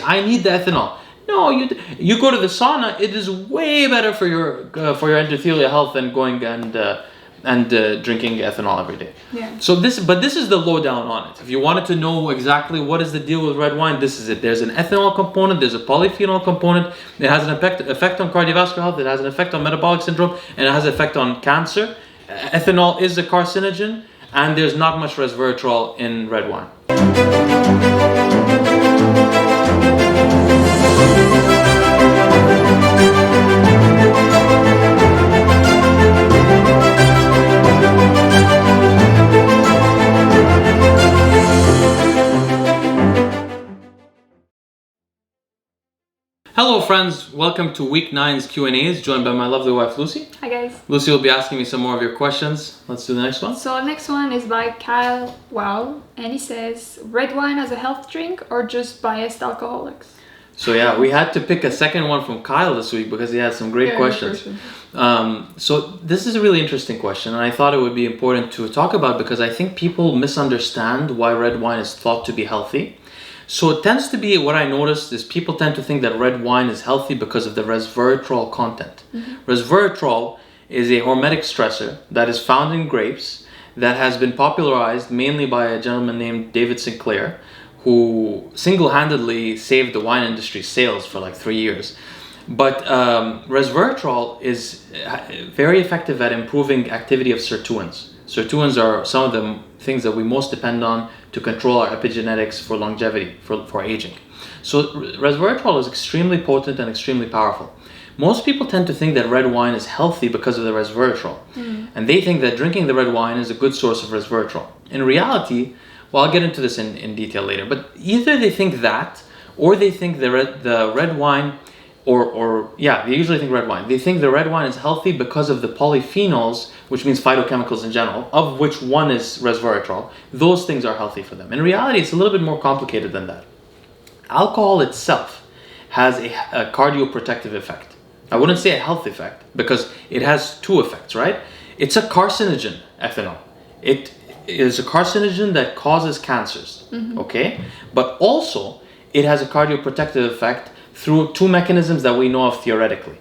I need the ethanol. No, you go to the sauna. It is way better for your endothelial health than going and drinking ethanol every day. Yeah. So this is the lowdown on it. If you wanted to know exactly what is the deal with red wine, this is it. There's an ethanol component. There's a polyphenol component. It has an effect on cardiovascular health. It has an effect on metabolic syndrome, and it has an effect on cancer. Ethanol is a carcinogen, and there's not much resveratrol in red wine. Hello friends, welcome to week 9's Q&As, joined by my lovely wife Lucie. Hi guys. Lucie will be asking me some more of your questions. Let's do the next one. So next one is by Kyle Wow, and he says, red wine as a health drink or just biased alcoholics? So yeah, we had to pick a second one from Kyle this week because he had some great questions. So this is a really interesting question, and I thought it would be important to talk about because I think people misunderstand why red wine is thought to be healthy. So it tends to be, what I noticed is people tend to think that red wine is healthy because of the resveratrol content. Mm-hmm. Resveratrol is a hormetic stressor that is found in grapes that has been popularized mainly by a gentleman named David Sinclair, who single-handedly saved the wine industry's sales for like 3 years. But resveratrol is very effective at improving activity of sirtuins. Sirtuins are some of the things that we most depend on to control our epigenetics for longevity, for aging. So resveratrol is extremely potent and extremely powerful. Most people tend to think that red wine is healthy because of the resveratrol. And they think that drinking the red wine is a good source of resveratrol. In reality, well, I'll get into this in detail later, but either they think that, or they think the red wine, they usually think red wine. They think the red wine is healthy because of the polyphenols, which means phytochemicals in general, of which one is resveratrol. Those things are healthy for them. In reality, it's a little bit more complicated than that. Alcohol itself has a cardioprotective effect. I wouldn't say a health effect because it has two effects, right? It's a carcinogen, ethanol. It is a carcinogen that causes cancers, okay? But also, it has a cardioprotective effect through two mechanisms that we know of theoretically.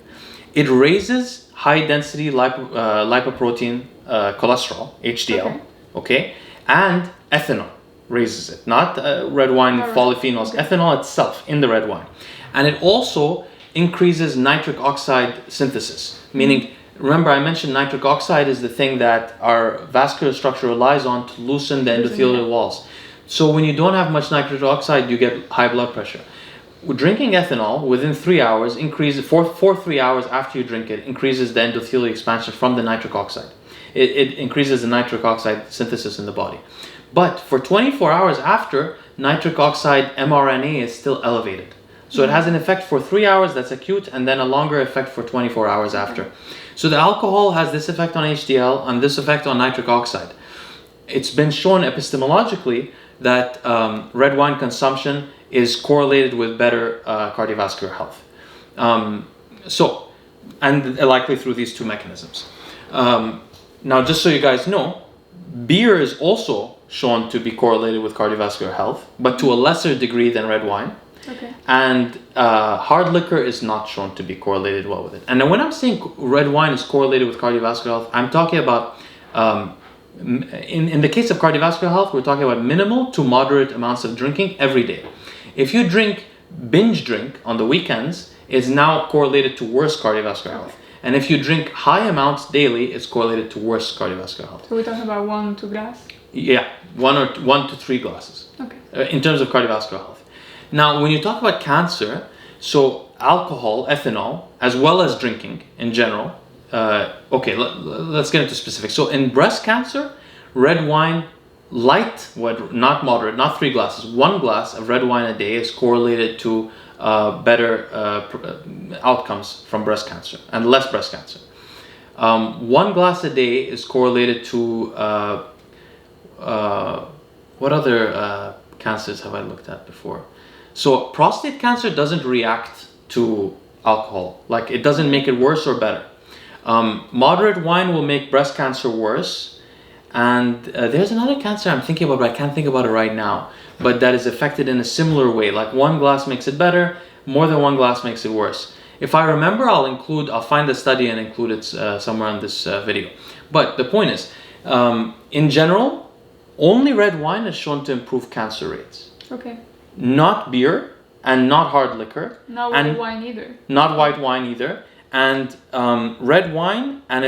It raises high-density lipoprotein cholesterol, HDL, okay? And ethanol raises it, not red wine polyphenols, ethanol itself in the red wine. And it also increases nitric oxide synthesis, meaning, remember I mentioned nitric oxide is the thing that our vascular structure relies on to loosen the endothelial walls. So when you don't have much nitric oxide, you get high blood pressure. Drinking ethanol within 3 hours increases, for 3 hours after you drink it, increases the endothelial expansion from the nitric oxide. It increases the nitric oxide synthesis in the body. But for 24 hours after, nitric oxide mRNA is still elevated. So it has an effect for 3 hours, that's acute, and then a longer effect for 24 hours after. So the alcohol has this effect on HDL and this effect on nitric oxide. It's been shown epistemologically that red wine consumption is correlated with better cardiovascular health. And likely through these two mechanisms. Now, just so you guys know, beer is also shown to be correlated with cardiovascular health, but to a lesser degree than red wine. Okay. And hard liquor is not shown to be correlated well with it. And then when I'm saying red wine is correlated with cardiovascular health, I'm talking about, in the case of cardiovascular health, we're talking about minimal to moderate amounts of drinking every day. If you binge drink on the weekends, it's now correlated to worse cardiovascular health. And if you drink high amounts daily, it's correlated to worse cardiovascular health. So we're talking about 1 to 2 glasses? Yeah, 1 to 3 glasses. Okay. In terms of cardiovascular health. Now, when you talk about cancer, so alcohol, ethanol, as well as drinking in general, let's get into specifics. So in breast cancer, red wine, not moderate, not 3 glasses, 1 glass of red wine a day is correlated to better outcomes from breast cancer and less breast cancer. 1 glass a day is correlated to, what other cancers have I looked at before? So prostate cancer doesn't react to alcohol, like it doesn't make it worse or better. Moderate wine will make breast cancer worse, And there's another cancer I'm thinking about, but I can't think about it right now. But that is affected in a similar way. Like one glass makes it better, more than one glass makes it worse. If I remember, I'll find the study and include it somewhere on this video. But the point is, in general, only red wine is shown to improve cancer rates. Okay. Not beer and not hard liquor. Not white wine either. Not white wine either. And red wine, and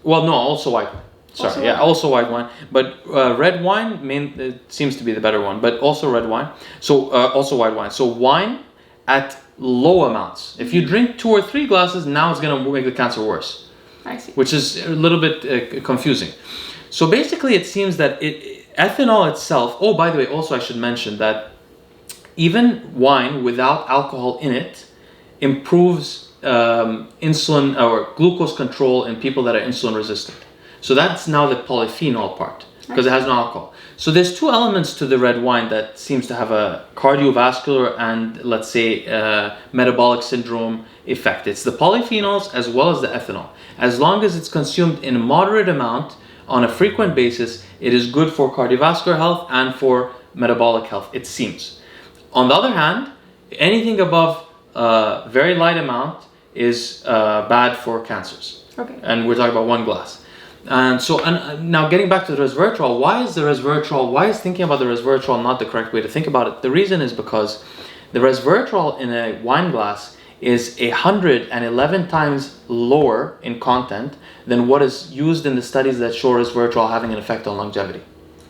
also white wine. Sorry, also white wine. But red wine it seems to be the better one, but also red wine. So also white wine. So wine at low amounts. If you drink 2 or 3 glasses, now it's going to make the cancer worse. I see. Which is a little bit confusing. So basically, it seems that ethanol itself. Oh, by the way, also I should mention that even wine without alcohol in it improves insulin or glucose control in people that are insulin resistant. So that's now the polyphenol part, because it has no alcohol. So there's 2 elements to the red wine that seems to have a cardiovascular and, let's say, metabolic syndrome effect. It's the polyphenols as well as the ethanol. As long as it's consumed in a moderate amount on a frequent basis, it is good for cardiovascular health and for metabolic health, it seems. On the other hand, anything above a very light amount is bad for cancers. Okay. And we're talking about 1 glass. And so, now getting back to the resveratrol, why is thinking about the resveratrol not the correct way to think about it? The reason is because the resveratrol in a wine glass is 111 times lower in content than what is used in the studies that show resveratrol having an effect on longevity.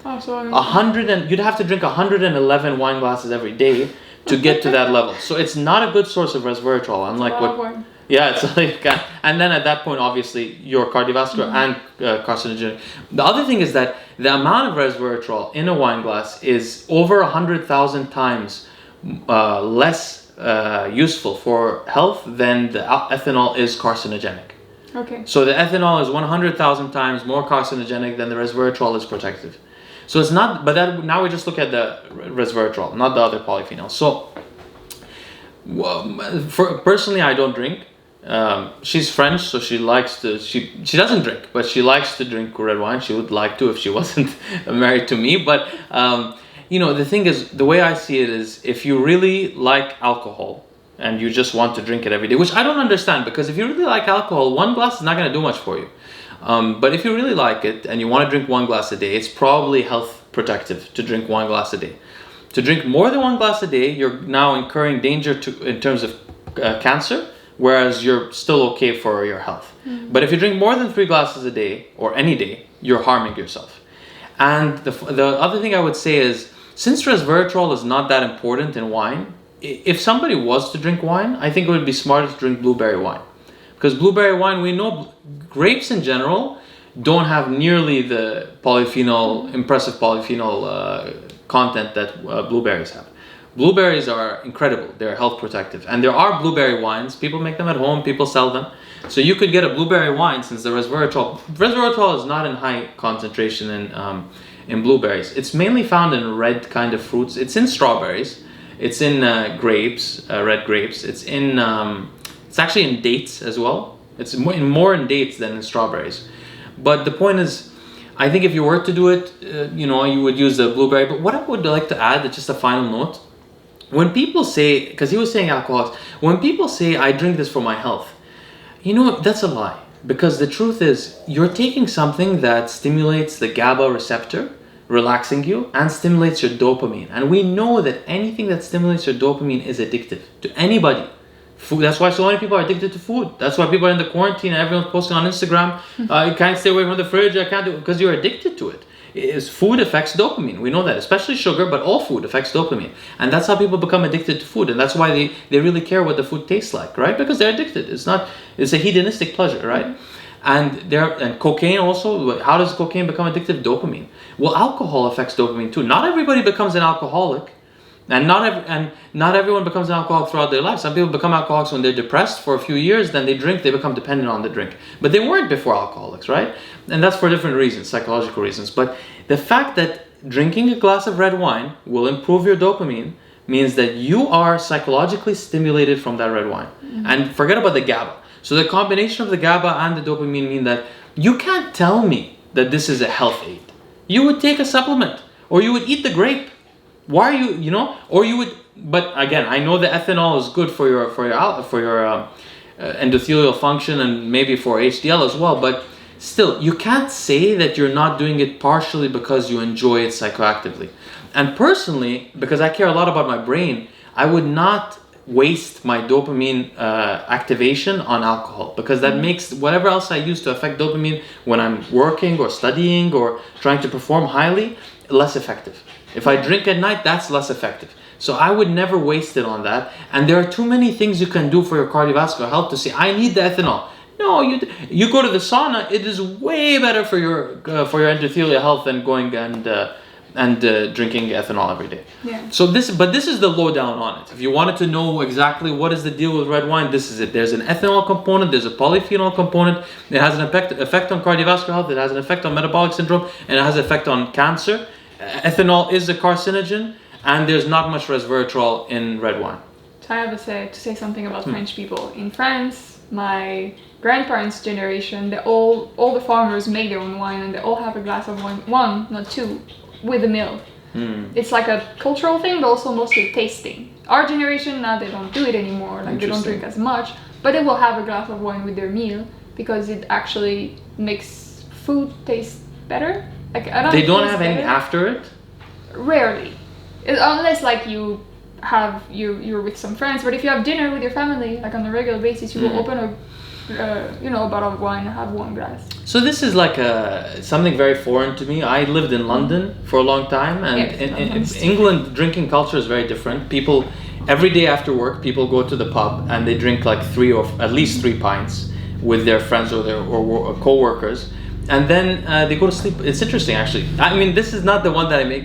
Oh, so you'd have to drink 111 wine glasses every day to get to that level. So it's not a good source of resveratrol, unlike what. Yeah, it's like, and then at that point, obviously, you're cardiovascular and carcinogenic. The other thing is that the amount of resveratrol in a wine glass is over 100,000 times less useful for health than the ethanol is carcinogenic. Okay. So the ethanol is 100,000 times more carcinogenic than the resveratrol is protective. So it's not, but now we just look at the resveratrol, not the other polyphenols. So personally, I don't drink. She's French, so she doesn't drink, but she likes to drink red wine. She would like to if she wasn't married to me. But the thing is, the way I see it is, if you really like alcohol and you just want to drink it every day, which I don't understand, because if you really like alcohol, 1 glass is not going to do much for you. But if you really like it and you want to drink 1 glass a day, it's probably health protective to drink 1 glass a day. To drink more than 1 glass a day, you're now incurring danger in terms of cancer, whereas you're still okay for your health. But if you drink more than 3 glasses a day, or any day, you're harming yourself. And the other thing I would say is, since resveratrol is not that important in wine, if somebody was to drink wine, I think it would be smarter to drink blueberry wine. Because blueberry wine, we know grapes in general don't have nearly the impressive polyphenol content that blueberries have. Blueberries are incredible. They're health protective. And there are blueberry wines. People make them at home. People sell them. So you could get a blueberry wine, since the resveratrol is not in high concentration in blueberries. It's mainly found in red kind of fruits. It's in strawberries. It's in grapes, red grapes. It's actually in dates as well. It's more in dates than in strawberries. But the point is, I think if you were to do it, you would use the blueberry. But what I would like to add, just a final note, when people say, because he was saying alcoholics, when people say, I drink this for my health, that's a lie. Because the truth is, you're taking something that stimulates the GABA receptor, relaxing you, and stimulates your dopamine. And we know that anything that stimulates your dopamine is addictive to anybody. Food. That's why so many people are addicted to food. That's why people are in the quarantine and everyone's posting on Instagram, you can't stay away from the fridge, I can't do it, because you're addicted to it. Food affects dopamine. We know that, especially sugar, but all food affects dopamine. And that's how people become addicted to food. And that's why they really care what the food tastes like, right? Because they're addicted. It's a hedonistic pleasure, right? And cocaine also, how does cocaine become addictive? Dopamine. Well, alcohol affects dopamine too. Not everybody becomes an alcoholic. And not everyone becomes an alcoholic throughout their life. Some people become alcoholics when they're depressed for a few years, then they drink, they become dependent on the drink. But they weren't before alcoholics, right? And that's for different reasons, psychological reasons. But the fact that drinking a glass of red wine will improve your dopamine means that you are psychologically stimulated from that red wine. Mm-hmm. And forget about the GABA. So the combination of the GABA and the dopamine mean that you can't tell me that this is a health aid. You would take a supplement, or you would eat the grape. Why are you, or you would, but again, I know the ethanol is good for your endothelial function and maybe for HDL as well, but still, you can't say that you're not doing it partially because you enjoy it psychoactively. And personally, because I care a lot about my brain, I would not waste my dopamine activation on alcohol, because that makes whatever else I use to affect dopamine when I'm working or studying or trying to perform highly less effective. If I drink at night, that's less effective. So I would never waste it on that. And there are too many things you can do for your cardiovascular health to say, I need the ethanol. No, you go to the sauna. It is way better for your endothelial health than going and drinking ethanol every day. Yeah. So this is the lowdown on it. If you wanted to know exactly what is the deal with red wine, this is it. There's an ethanol component. There's a polyphenol component. It has an effect on cardiovascular health. It has an effect on metabolic syndrome, and it has an effect on cancer. Ethanol is a carcinogen, and there's not much resveratrol in red wine. So I have to say something about French people. In France, my grandparents' generation, all the farmers make their own wine, and they all have a glass of wine, one, not two, with a meal. It's like a cultural thing, but also mostly tasting. Our generation now, they don't do it anymore. Like, they don't drink as much, but they will have a glass of wine with their meal because it actually makes food taste better. Like, I don't. They don't have any after it. Rarely, unless like you're with some friends. But if you have dinner with your family, like on a regular basis, you will open a bottle of wine and have one glass. So this is like something very foreign to me. I lived in London for a long time, and in England, drinking culture is very different. People, every day after work, people go to the pub and they drink like at least 3 pints with their friends or co-workers. And then they go to sleep. It's interesting, actually. I mean, this is not the one that I make.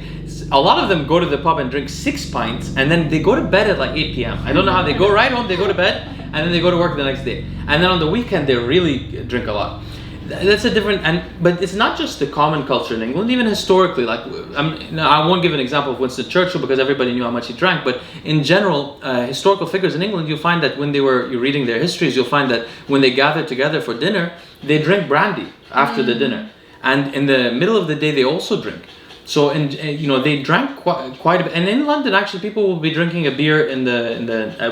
A lot of them go to the pub and drink 6 pints, and then they go to bed at like 8 p.m. I don't know how they go right home. They go to bed, and then they go to work the next day. And then on the weekend, they really drink a lot. That's a different, but it's not just the common culture in England. Even historically, like I won't give an example of Winston Churchill because everybody knew how much he drank. But in general, historical figures in England, you'll find that when you're reading their histories, you'll find that when they gather together for dinner, they drink brandy after the dinner, and in the middle of the day they also drink. So they drank quite a bit. And in London, actually, people will be drinking a beer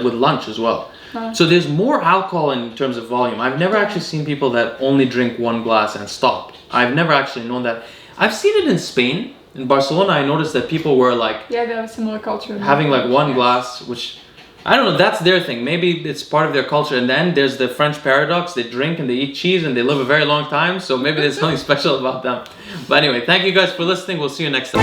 with lunch as well. So there's more alcohol in terms of volume. I've never actually seen people that only drink 1 glass and stop. I've never actually known that. I've seen it in Spain. In Barcelona, I noticed that people were like... Yeah, they have a similar culture. Having like 1 glass, which... I don't know, that's their thing. Maybe it's part of their culture. And then there's the French paradox. They drink and they eat cheese and they live a very long time. So maybe there's something special about them. But anyway, thank you guys for listening. We'll see you next time.